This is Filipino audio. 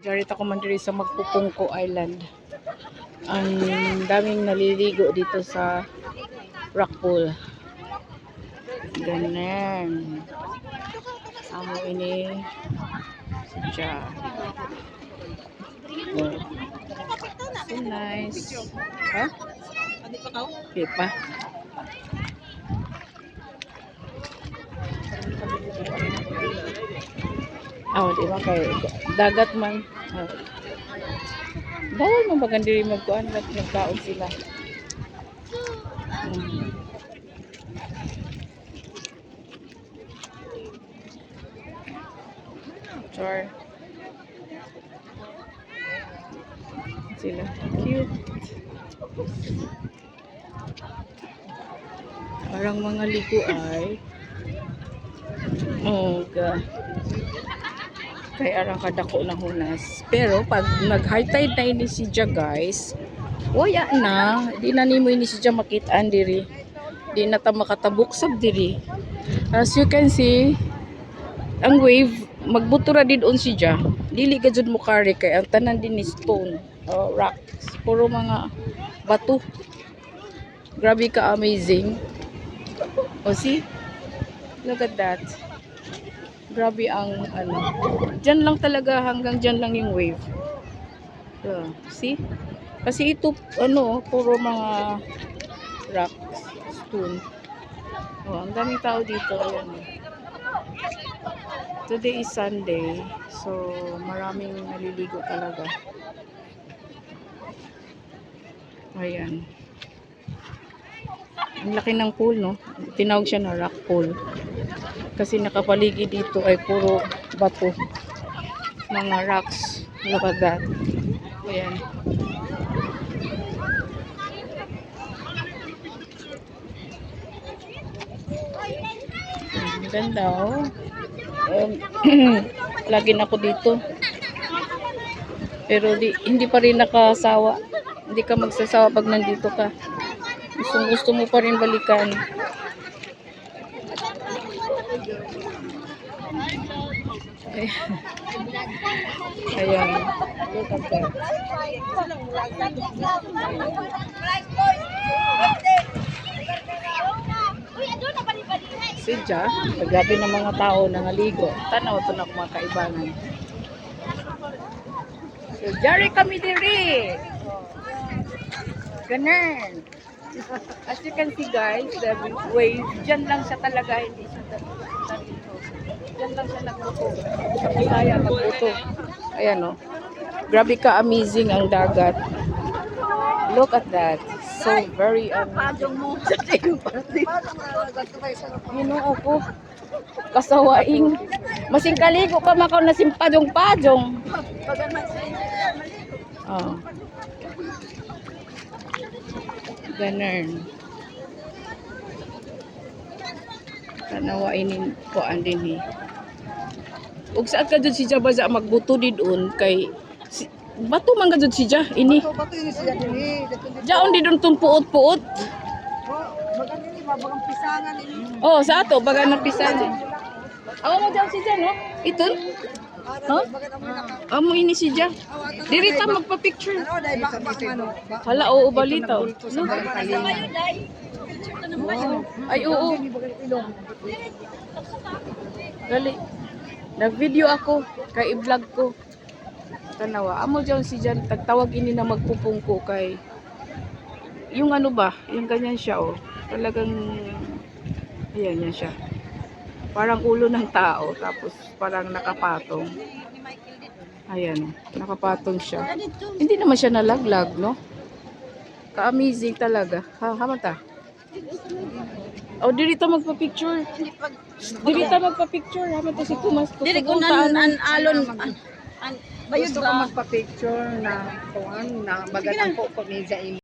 Garit ako man diri sa Magpupungko Island. Ang daming naliligo dito sa rock pool. Ganun. Amo ini siya. Oh. So nice. Ha? Okay pa. Oh, di ba kay dagat man. Oh. Bawal man bagan diri magkuan nagkaon sila. Char. Sila. Cute. Parang mga ligo ay kay arang kadako na hunas. Pero pag nag-high tide na ini si Jia guys, waya na. Di na nimo ini si Jia makitaan diri. Di na ta makatabuk sab diri. As you can see, ang wave magbutura didon si Jia. Dili ka jud mo kare kay ang tanan din ni stone, rocks, puro mga bato. Grabe ka amazing. O see? Look at that. Grabe ang ano. Diyan lang talaga, hanggang diyan lang yung wave. See? Kasi ito ano, puro mga rocks, stone. Oh, ang daming tao dito. Ayan. Today is Sunday, so maraming naliligo talaga. Ayan. Ang laki ng pool, no? Tinawag siya na rock pool. Kasi nakapaligid dito ay puro bato. Mga rocks. Look at that. Ayan. Ang ganda, oh. Lagi na ako dito. Pero hindi pa rin nakasawa. Hindi ka magsasawa pag nandito ka. Gusto mo pa rin balikan. Ayan. Look at that. Sidya, grabe ng mga tao nangaligo. Tanaw ito na mga kaibanan. So, jari kami diri. Ganun. As you can see guys, the wave, dyan lang siya talaga, hindi siya dito. Dyan lang siya nagbuto. Kaya magbuto. Ayan o. Grabe ka amazing ang dagat. Look at that. So very amazing. Ginoo ko. Kasawaing. Masing kaligo ka makaw na simpadong-padong. Oh. Ganun. Tanawainin ko andin ug saat ka jud si Jia baza magbuto didon kay bato man ka jud si Jia ini. Bato ini siya dinhi. Jaon didon tong puot-puot. Bagan ini mabagang pisangan ini. Oh, sa ato bagan ng pisangan. Awa mo jaon si Jia no? Iton? No? Amo ini si Jia. Diri ta magpa-picture. Hala oo balita. Ay oo. Dali. Nag-video ako kay i-vlog ko. Tanawa. Amo diyan si Jan tagtawag ini na Magpupungko kay yung ano ba, yung ganyan siya oh. Talagang ayan yan siya. Parang ulo ng tao tapos parang nakapatong. Ayan, nakapatong siya. Hindi naman siya nalaglag, no? Ka-amazing talaga. Hamata. Oh, diri ta magpa-picture. Diri ta magpa-picture. Hamata si Kumas. Diri ko nan alon. Bayod ko magpa-picture na kuan na bagatang ko ni Jaime.